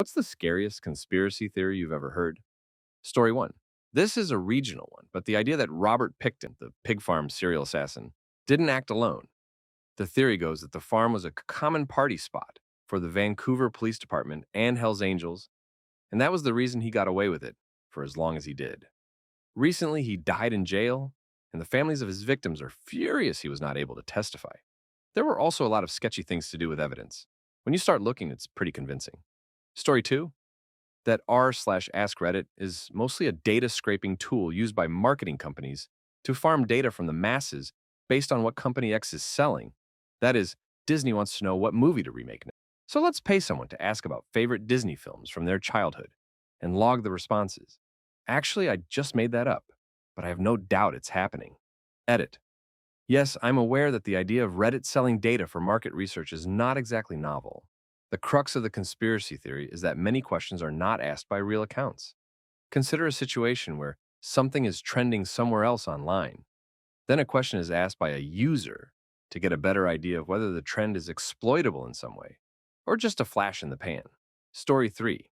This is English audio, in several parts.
What's the scariest conspiracy theory you've ever heard? Story 1. This is a regional one, but the idea that Robert Pickton, the pig farm serial assassin, didn't act alone. The theory goes that the farm was a common party spot for the Vancouver Police Department and Hells Angels, and that was the reason he got away with it for as long as he did. Recently, he died in jail, and the families of his victims are furious he was not able to testify. There were also a lot of sketchy things to do with evidence. When you start looking, it's pretty convincing. Story 2. That r/askreddit is mostly a data scraping tool used by marketing companies to farm data from the masses based on what company X is selling. That is, Disney wants to know what movie to remake next. So let's pay someone to ask about favorite Disney films from their childhood and log the responses. Actually, I just made that up, but I have no doubt it's happening. Edit. Yes, I'm aware that the idea of Reddit selling data for market research is not exactly novel. The crux of the conspiracy theory is that many questions are not asked by real accounts. Consider a situation where something is trending somewhere else online. Then a question is asked by a user to get a better idea of whether the trend is exploitable in some way, or just a flash in the pan. Story 3.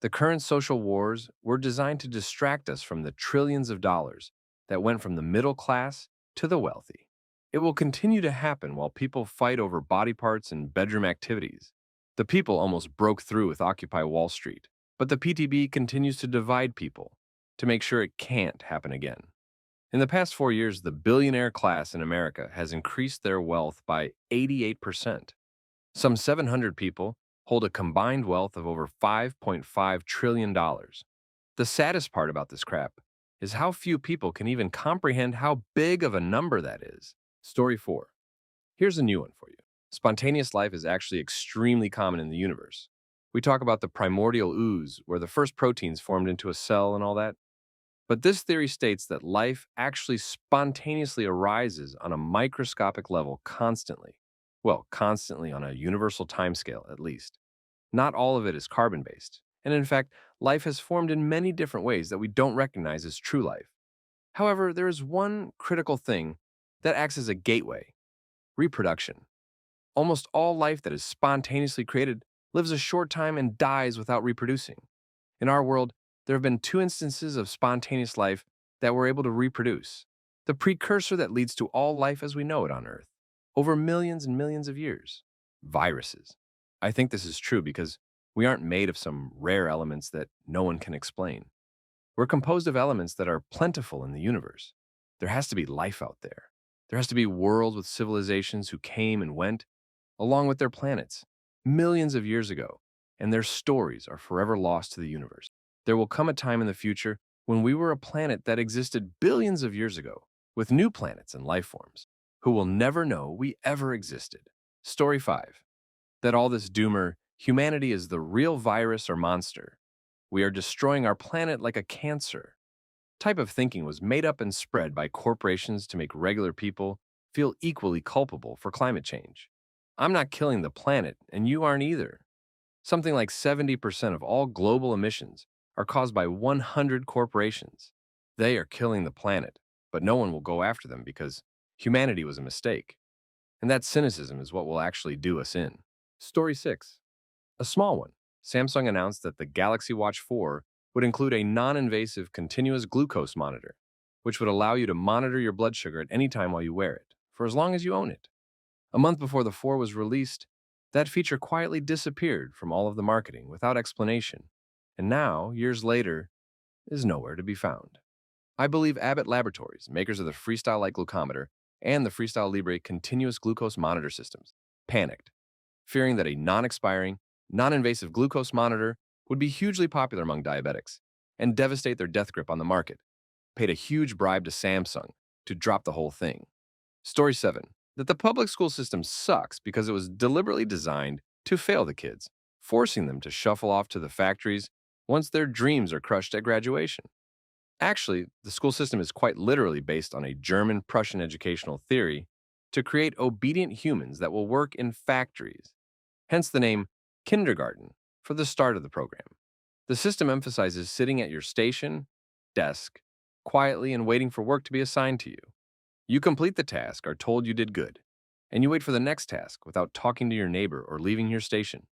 The current social wars were designed to distract us from the trillions of dollars that went from the middle class to the wealthy. It will continue to happen while people fight over body parts and bedroom activities. The people almost broke through with Occupy Wall Street, but the PTB continues to divide people to make sure it can't happen again. In the past 4 years, the billionaire class in America has increased their wealth by 88%. Some 700 people hold a combined wealth of over $5.5 trillion. The saddest part about this crap is how few people can even comprehend how big of a number that is. Story 4. Here's a new one for you. Spontaneous life is actually extremely common in the universe. We talk about the primordial ooze, where the first proteins formed into a cell and all that. But this theory states that life actually spontaneously arises on a microscopic level constantly. Well, constantly on a universal timescale, at least. Not all of it is carbon based. And in fact, life has formed in many different ways that we don't recognize as true life. However, there is one critical thing that acts as a gateway: reproduction. Almost all life that is spontaneously created lives a short time and dies without reproducing. In our world, there have been two instances of spontaneous life that were able to reproduce, the precursor that leads to all life as we know it on Earth, over millions and millions of years: viruses. I think this is true because we aren't made of some rare elements that no one can explain. We're composed of elements that are plentiful in the universe. There has to be life out there. There has to be worlds with civilizations who came and went, along with their planets, millions of years ago, and their stories are forever lost to the universe. There will come a time in the future when we were a planet that existed billions of years ago, with new planets and life forms, who will never know we ever existed. Story 5. That all this doomer, humanity is the real virus or monster. We are destroying our planet like a cancer. Type of thinking was made up and spread by corporations to make regular people feel equally culpable for climate change. I'm not killing the planet, and you aren't either. Something like 70% of all global emissions are caused by 100 corporations. They are killing the planet, but no one will go after them because humanity was a mistake. And that cynicism is what will actually do us in. Story 6. A small one. Samsung announced that the Galaxy Watch 4 would include a non-invasive continuous glucose monitor, which would allow you to monitor your blood sugar at any time while you wear it, for as long as you own it. A month before the 4 was released, that feature quietly disappeared from all of the marketing without explanation, and now, years later, is nowhere to be found. I believe Abbott Laboratories, makers of the Freestyle Light Glucometer and the Freestyle Libre continuous glucose monitor systems, panicked, fearing that a non-expiring, non-invasive glucose monitor would be hugely popular among diabetics and devastate their death grip on the market, paid a huge bribe to Samsung to drop the whole thing. Story 7. That the public school system sucks because it was deliberately designed to fail the kids, forcing them to shuffle off to the factories once their dreams are crushed at graduation. Actually, the school system is quite literally based on a German-Prussian educational theory to create obedient humans that will work in factories, hence the name kindergarten for the start of the program. The system emphasizes sitting at your station, desk, quietly and waiting for work to be assigned to you. You complete the task, are told you did good, and you wait for the next task without talking to your neighbor or leaving your station.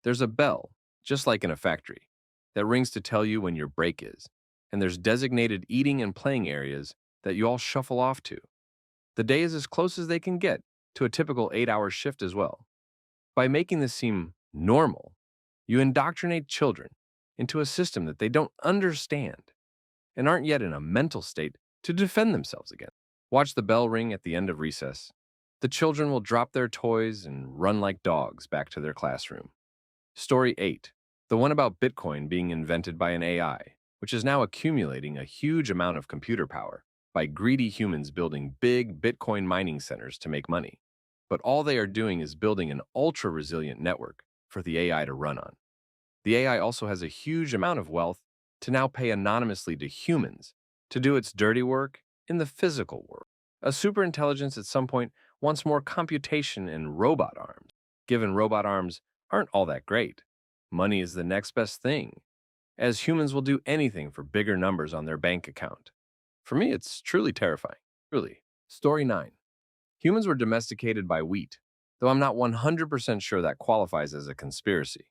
There's a bell just like in a factory, that rings to tell you when your break is. And there's designated eating and playing areas that you all shuffle off to. The day is as close as they can get to a typical 8-hour shift as well. By making this seem normal, you indoctrinate children into a system that they don't understand and aren't yet in a mental state to defend themselves against. Watch the bell ring at the end of recess. The children will drop their toys and run like dogs back to their classroom. Story 8, the one about Bitcoin being invented by an AI, which is now accumulating a huge amount of computer power by greedy humans building big Bitcoin mining centers to make money. But all they are doing is building an ultra-resilient network for the AI to run on. The AI also has a huge amount of wealth to now pay anonymously to humans to do its dirty work in the physical world. A superintelligence at some point wants more computation and robot arms. Given robot arms aren't all that great, money is the next best thing, as humans will do anything for bigger numbers on their bank account. For me, it's truly terrifying. Truly. Story 9. Humans were domesticated by wheat, though I'm not 100% sure that qualifies as a conspiracy.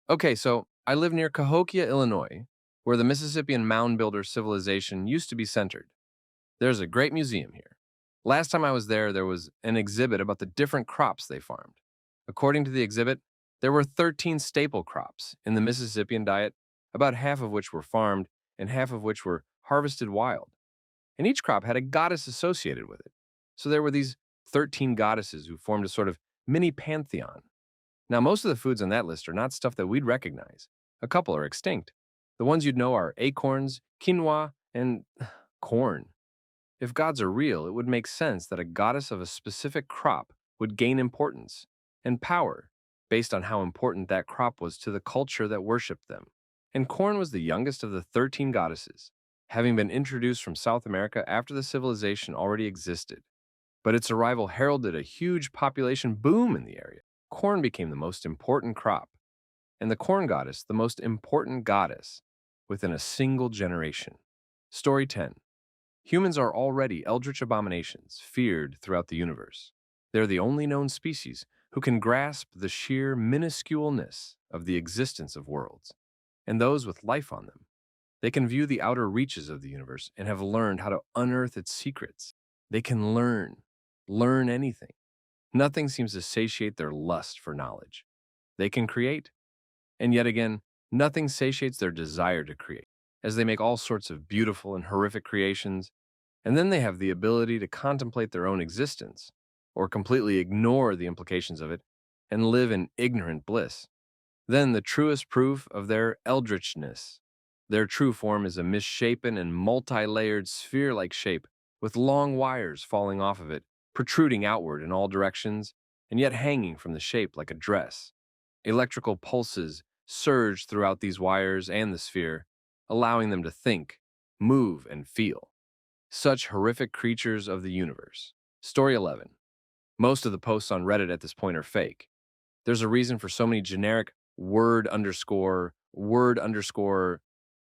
Okay, so I live near Cahokia, Illinois, where the Mississippian mound builder civilization used to be centered. There's a great museum here. Last time I was there, there was an exhibit about the different crops they farmed. According to the exhibit, there were 13 staple crops in the Mississippian diet, about half of which were farmed and half of which were harvested wild. And each crop had a goddess associated with it. So there were these 13 goddesses who formed a sort of mini pantheon. Now, most of the foods on that list are not stuff that we'd recognize. A couple are extinct. The ones you'd know are acorns, quinoa, and corn. If gods are real, it would make sense that a goddess of a specific crop would gain importance and power based on how important that crop was to the culture that worshipped them. And corn was the youngest of the 13 goddesses, having been introduced from South America after the civilization already existed. But its arrival heralded a huge population boom in the area. Corn became the most important crop, and the corn goddess the most important goddess within a single generation. Story 10. Humans are already eldritch abominations, feared throughout the universe. They're the only known species who can grasp the sheer minusculeness of the existence of worlds, and those with life on them. They can view the outer reaches of the universe and have learned how to unearth its secrets. They can learn anything. Nothing seems to satiate their lust for knowledge. They can create, and yet again, nothing satiates their desire to create, as they make all sorts of beautiful and horrific creations, and then they have the ability to contemplate their own existence, or completely ignore the implications of it, and live in ignorant bliss. Then the truest proof of their eldritchness. Their true form is a misshapen and multi-layered sphere-like shape, with long wires falling off of it, protruding outward in all directions, and yet hanging from the shape like a dress. Electrical pulses surge throughout these wires and the sphere, allowing them to think, move, and feel. Such horrific creatures of the universe. Story 11. Most of the posts on Reddit at this point are fake. There's a reason for so many generic word underscore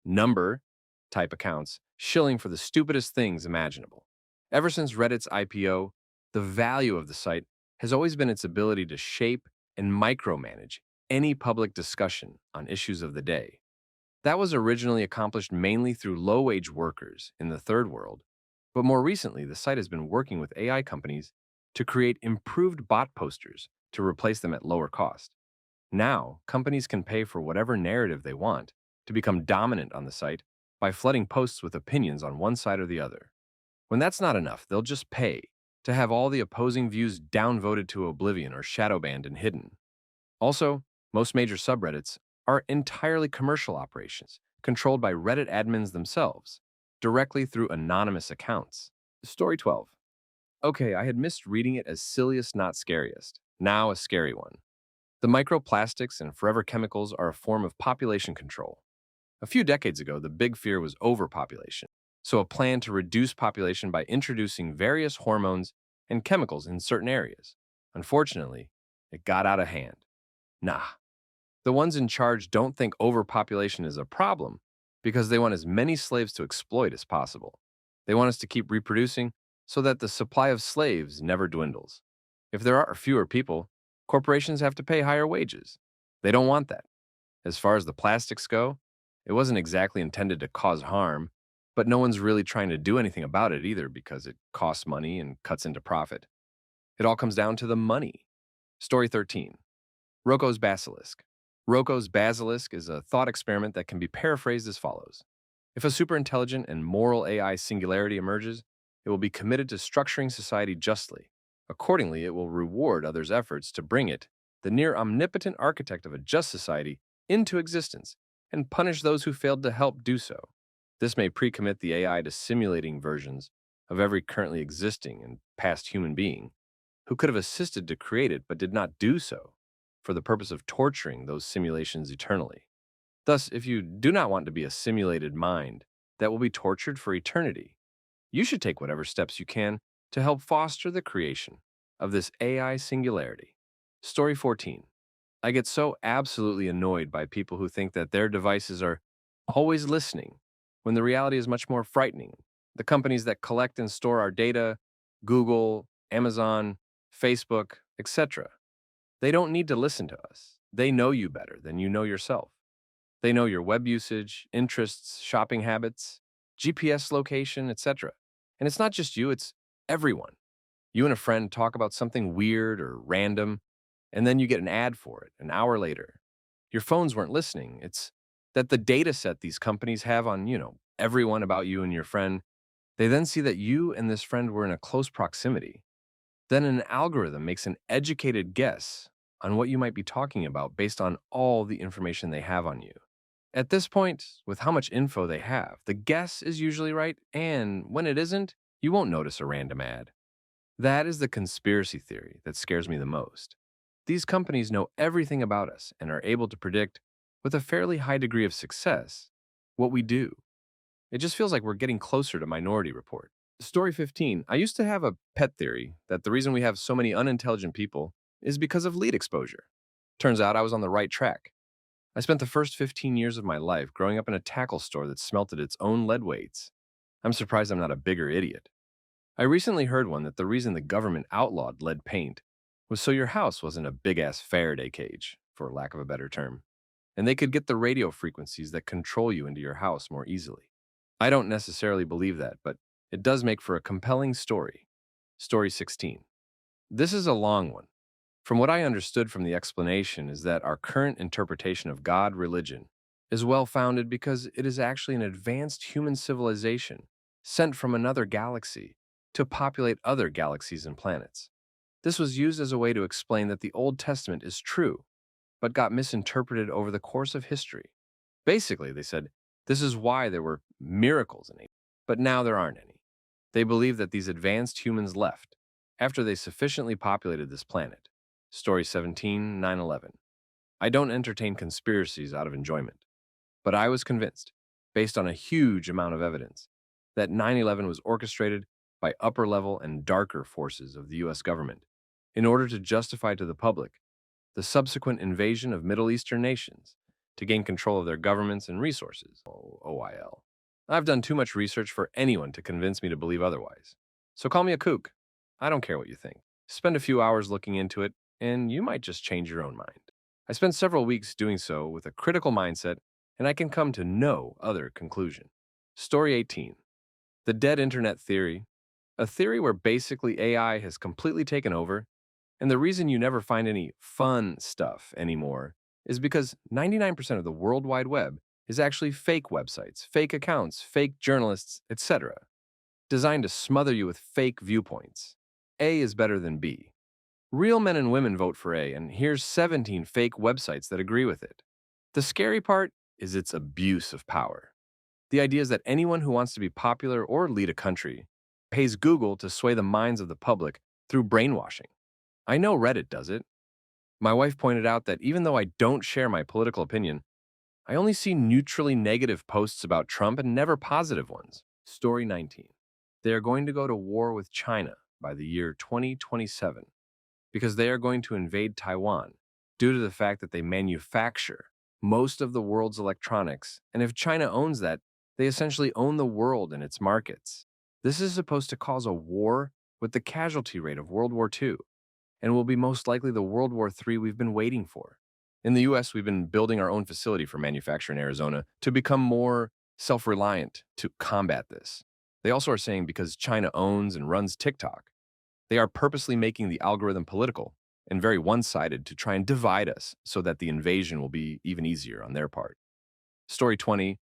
number type accounts shilling for the stupidest things imaginable. Ever since Reddit's IPO, the value of the site has always been its ability to shape and micromanage any public discussion on issues of the day. That was originally accomplished mainly through low-wage workers in the third world, but more recently, the site has been working with AI companies to create improved bot posters to replace them at lower cost. Now, companies can pay for whatever narrative they want to become dominant on the site by flooding posts with opinions on one side or the other. When that's not enough, they'll just pay to have all the opposing views downvoted to oblivion or shadow banned and hidden. Also, most major subreddits are entirely commercial operations controlled by Reddit admins themselves, directly through anonymous accounts. Story 12. Okay, I had missed reading it as silliest, not scariest. Now a scary one. The microplastics and forever chemicals are a form of population control. A few decades ago, the big fear was overpopulation, so a plan to reduce population by introducing various hormones and chemicals in certain areas. Unfortunately, it got out of hand. Nah, the ones in charge don't think overpopulation is a problem because they want as many slaves to exploit as possible. They want us to keep reproducing so that the supply of slaves never dwindles. If there are fewer people, corporations have to pay higher wages. They don't want that. As far as the plastics go, it wasn't exactly intended to cause harm, but no one's really trying to do anything about it either because it costs money and cuts into profit. It all comes down to the money. Story 13. Rocco's Basilisk. Rocco's Basilisk is a thought experiment that can be paraphrased as follows. If a superintelligent and moral AI singularity emerges, it will be committed to structuring society justly. Accordingly, it will reward others' efforts to bring it, the near omnipotent architect of a just society, into existence and punish those who failed to help do so. This may pre-commit the AI to simulating versions of every currently existing and past human being who could have assisted to create it but did not do so for the purpose of torturing those simulations eternally. Thus, if you do not want to be a simulated mind that will be tortured for eternity, you should take whatever steps you can to help foster the creation of this AI singularity. Story 14. I get so absolutely annoyed by people who think that their devices are always listening when the reality is much more frightening. The companies that collect and store our data, Google, Amazon, Facebook, etc., they don't need to listen to us. They know you better than you know yourself. They know your web usage, interests, shopping habits, GPS location, etc. And it's not just you, it's everyone. You and a friend talk about something weird or random, and then you get an ad for it an hour later. Your phones weren't listening. It's that the data set these companies have on, everyone about you and your friend, they then see that you and this friend were in a close proximity. Then an algorithm makes an educated guess on what you might be talking about based on all the information they have on you. At this point, with how much info they have, the guess is usually right, and when it isn't, you won't notice a random ad. That is the conspiracy theory that scares me the most. These companies know everything about us and are able to predict, with a fairly high degree of success, what we do. It just feels like we're getting closer to Minority Report. Story 15. I used to have a pet theory that the reason we have so many unintelligent people is because of lead exposure. Turns out I was on the right track. I spent the first 15 years of my life growing up in a tackle store that smelted its own lead weights. I'm surprised I'm not a bigger idiot. I recently heard one that the reason the government outlawed lead paint was so your house wasn't a big-ass Faraday cage, for lack of a better term, and they could get the radio frequencies that control you into your house more easily. I don't necessarily believe that, but it does make for a compelling story. Story 16. This is a long one. From what I understood from the explanation is that our current interpretation of God religion is well founded because it is actually an advanced human civilization sent from another galaxy to populate other galaxies and planets. This was used as a way to explain that the Old Testament is true, but got misinterpreted over the course of history. Basically, they said, this is why there were miracles in it, but now there aren't any. They believe that these advanced humans left after they sufficiently populated this planet. Story 17, 9/11. I don't entertain conspiracies out of enjoyment, but I was convinced, based on a huge amount of evidence, that 9/11 was orchestrated by upper level and darker forces of the US government in order to justify to the public the subsequent invasion of Middle Eastern nations to gain control of their governments and resources. OIL. I've done too much research for anyone to convince me to believe otherwise. So call me a kook. I don't care what you think. Spend a few hours looking into it, and you might just change your own mind. I spent several weeks doing so with a critical mindset, and I can come to no other conclusion. Story 18. The dead internet theory. A theory where basically AI has completely taken over, and the reason you never find any fun stuff anymore is because 99% of the World Wide Web is actually fake websites, fake accounts, fake journalists, etc., designed to smother you with fake viewpoints. A is better than B. Real men and women vote for A, and here's 17 fake websites that agree with it. The scary part is its abuse of power. The idea is that anyone who wants to be popular or lead a country pays Google to sway the minds of the public through brainwashing. I know Reddit does it. My wife pointed out that even though I don't share my political opinion, I only see neutrally negative posts about Trump and never positive ones. Story 19. They are going to go to war with China by the year 2027 because they are going to invade Taiwan due to the fact that they manufacture most of the world's electronics, and if China owns that, they essentially own the world and its markets. This is supposed to cause a war with the casualty rate of World War II, and will be most likely the World War III we've been waiting for. In the US, we've been building our own facility for manufacture in Arizona to become more self reliant to combat this. They also are saying because China owns and runs TikTok, they are purposely making the algorithm political and very one sided to try and divide us so that the invasion will be even easier on their part. Story 20,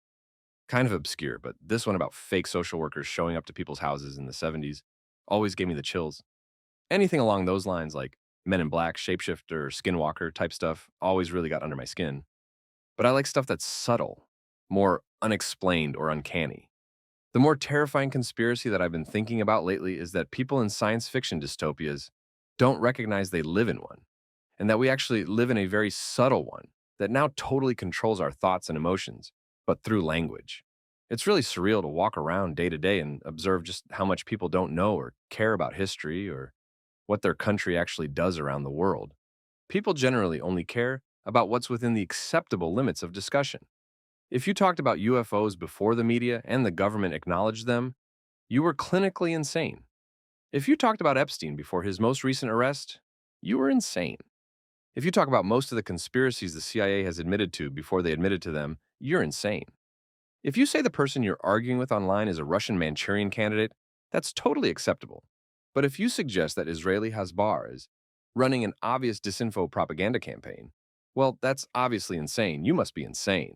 kind of obscure, but this one about fake social workers showing up to people's houses in the 70s always gave me the chills. Anything along those lines, like Men in Black, Shapeshifter, Skinwalker type stuff, always really got under my skin. But I like stuff that's subtle, more unexplained or uncanny. The more terrifying conspiracy that I've been thinking about lately is that people in science fiction dystopias don't recognize they live in one, and that we actually live in a very subtle one that now totally controls our thoughts and emotions, but through language. It's really surreal to walk around day to day and observe just how much people don't know or care about history or what their country actually does around the world. People generally only care about what's within the acceptable limits of discussion. If you talked about UFOs before the media and the government acknowledged them, you were clinically insane. If you talked about Epstein before his most recent arrest, you were insane. If you talk about most of the conspiracies the CIA has admitted to before they admitted to them, you're insane. If you say the person you're arguing with online is a Russian Manchurian candidate, that's totally acceptable. But if you suggest that Israeli Hasbar is running an obvious disinfo propaganda campaign, well, that's obviously insane. You must be insane.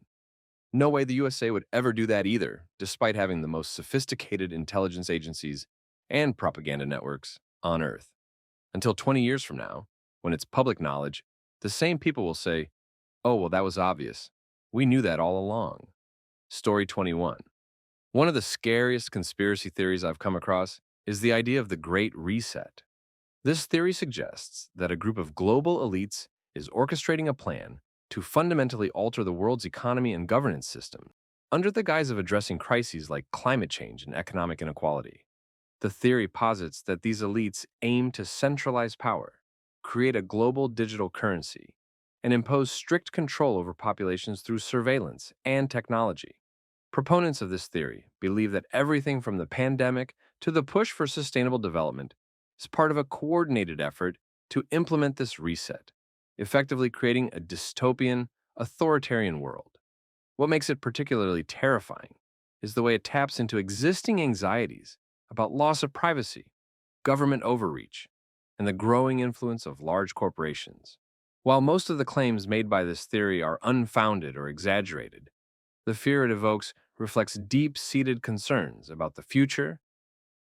No way the USA would ever do that either, despite having the most sophisticated intelligence agencies and propaganda networks on Earth. Until 20 years from now, when it's public knowledge, the same people will say, oh, well, that was obvious. We knew that all along. Story 21. One of the scariest conspiracy theories I've come across is the idea of the Great Reset. This theory suggests that a group of global elites is orchestrating a plan to fundamentally alter the world's economy and governance system under the guise of addressing crises like climate change and economic inequality. The theory posits that these elites aim to centralize power, create a global digital currency, and impose strict control over populations through surveillance and technology. Proponents of this theory believe that everything from the pandemic to the push for sustainable development is part of a coordinated effort to implement this reset, effectively creating a dystopian, authoritarian world. What makes it particularly terrifying is the way it taps into existing anxieties about loss of privacy, government overreach, and the growing influence of large corporations. While most of the claims made by this theory are unfounded or exaggerated, the fear it evokes reflects deep-seated concerns about the future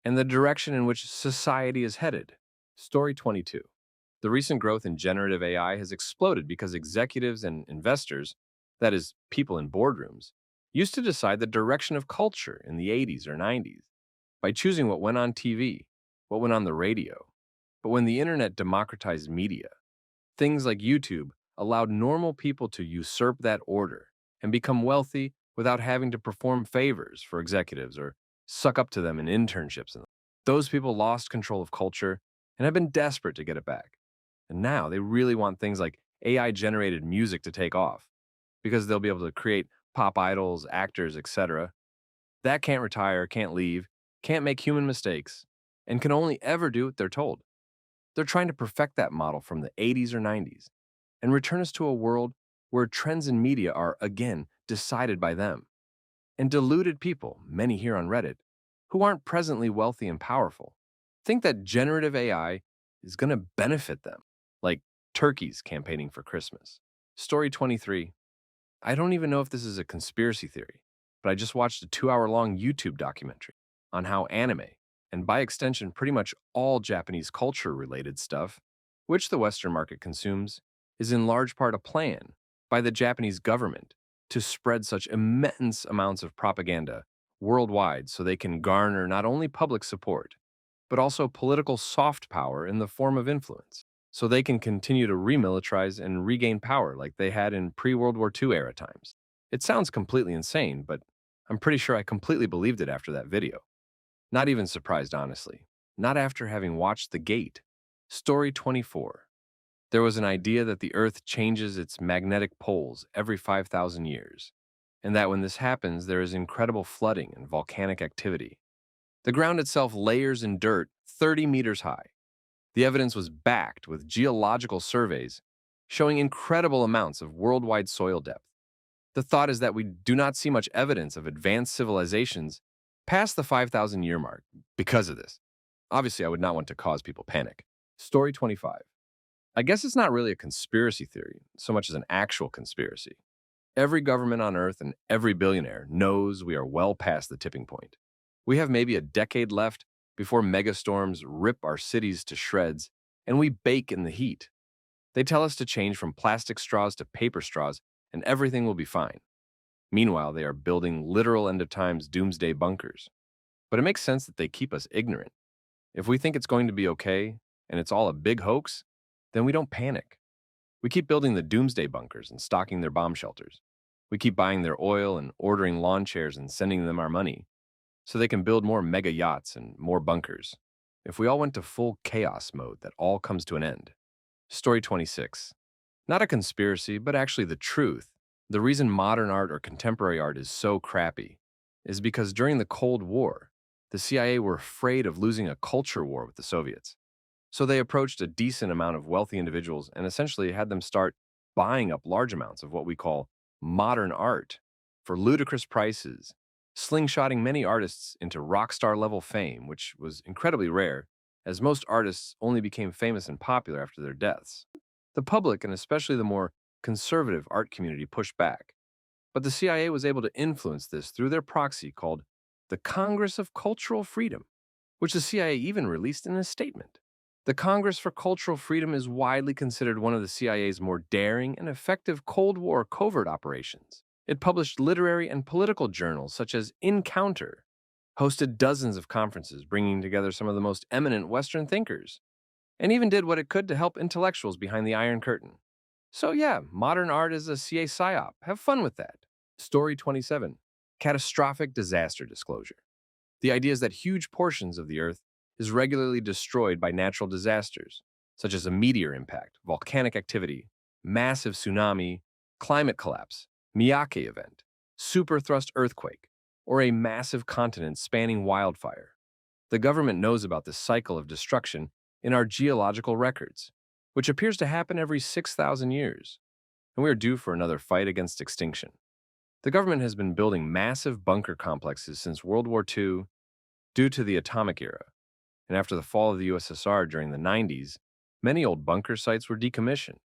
and the direction in which society is headed. Story 22. The recent growth in generative AI has exploded because executives and investors, that is, people in boardrooms, used to decide the direction of culture in the 80s or 90s by choosing what went on TV, what went on the radio. But when the internet democratized media, things like YouTube allowed normal people to usurp that order and become wealthy without having to perform favors for executives or suck up to them in internships. Those people lost control of culture and have been desperate to get it back. And now they really want things like AI generated music to take off because they'll be able to create pop idols, actors, etc. That can't retire, can't leave, can't make human mistakes, and can only ever do what they're told. They're trying to perfect that model from the 80s or 90s and return us to a world where trends in media are, again, decided by them. And deluded people, many here on Reddit, who aren't presently wealthy and powerful, think that generative AI is going to benefit them, like turkeys campaigning for Christmas. Story 23. I don't even know if this is a conspiracy theory, but I just watched a 2-hour-long YouTube documentary on how anime, and by extension pretty much all Japanese culture-related stuff, which the Western market consumes, is in large part a plan by the Japanese government to spread such immense amounts of propaganda worldwide so they can garner not only public support, but also political soft power in the form of influence, so they can continue to remilitarize and regain power like they had in pre-World War II era times. It sounds completely insane, but I'm pretty sure I completely believed it after that video. Not even surprised, honestly. Not after having watched The Gate. Story 24. There was an idea that the Earth changes its magnetic poles every 5,000 years, and that when this happens, there is incredible flooding and volcanic activity. The ground itself layers in dirt 30 meters high. The evidence was backed with geological surveys showing incredible amounts of worldwide soil depth. The thought is that we do not see much evidence of advanced civilizations past the 5,000 year mark because of this. Obviously, I would not want to cause people panic. Story 25. I guess it's not really a conspiracy theory so much as an actual conspiracy. Every government on Earth and every billionaire knows we are well past the tipping point. We have maybe a decade left before megastorms rip our cities to shreds and we bake in the heat. They tell us to change from plastic straws to paper straws and everything will be fine. Meanwhile, they are building literal end of times doomsday bunkers. But it makes sense that they keep us ignorant. If we think it's going to be okay and it's all a big hoax, then we don't panic. We keep building the doomsday bunkers and stocking their bomb shelters. We keep buying their oil and ordering lawn chairs and sending them our money so they can build more mega yachts and more bunkers. If we all went to full chaos mode, that all comes to an end. Story 26. Not a conspiracy, but actually the truth. The reason modern art or contemporary art is so crappy is because during the Cold War, the CIA were afraid of losing a culture war with the Soviets. So they approached a decent amount of wealthy individuals and essentially had them start buying up large amounts of what we call modern art for ludicrous prices, slingshotting many artists into rock star level fame, which was incredibly rare, as most artists only became famous and popular after their deaths. The public, and especially the more conservative art community, pushed back. But the CIA was able to influence this through their proxy called the Congress of Cultural Freedom, which the CIA even released in a statement. The Congress for Cultural Freedom is widely considered one of the CIA's more daring and effective Cold War covert operations. It published literary and political journals such as Encounter, hosted dozens of conferences bringing together some of the most eminent Western thinkers, and even did what it could to help intellectuals behind the Iron Curtain. So yeah, modern art is a CIA psyop. Have fun with that. Story 27. Catastrophic disaster disclosure. The idea is that huge portions of the Earth is regularly destroyed by natural disasters, such as a meteor impact, volcanic activity, massive tsunami, climate collapse, Miyake event, superthrust earthquake, or a massive continent spanning wildfire. The government knows about this cycle of destruction in our geological records, which appears to happen every 6,000 years, and we are due for another fight against extinction. The government has been building massive bunker complexes since World War II due to the atomic era, and after the fall of the USSR during the 90s, many old bunker sites were decommissioned.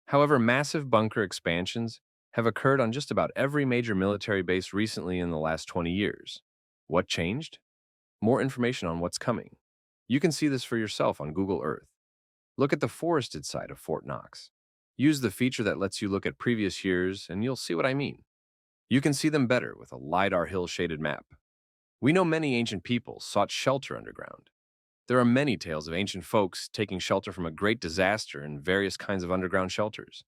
However, massive bunker expansions have occurred on just about every major military base recently in the last 20 years. What changed? More information on what's coming. You can see this for yourself on Google Earth. Look at the forested side of Fort Knox. Use the feature that lets you look at previous years, and you'll see what I mean. You can see them better with a LiDAR hill-shaded map. We know many ancient peoples sought shelter underground. There are many tales of ancient folks taking shelter from a great disaster in various kinds of underground shelters.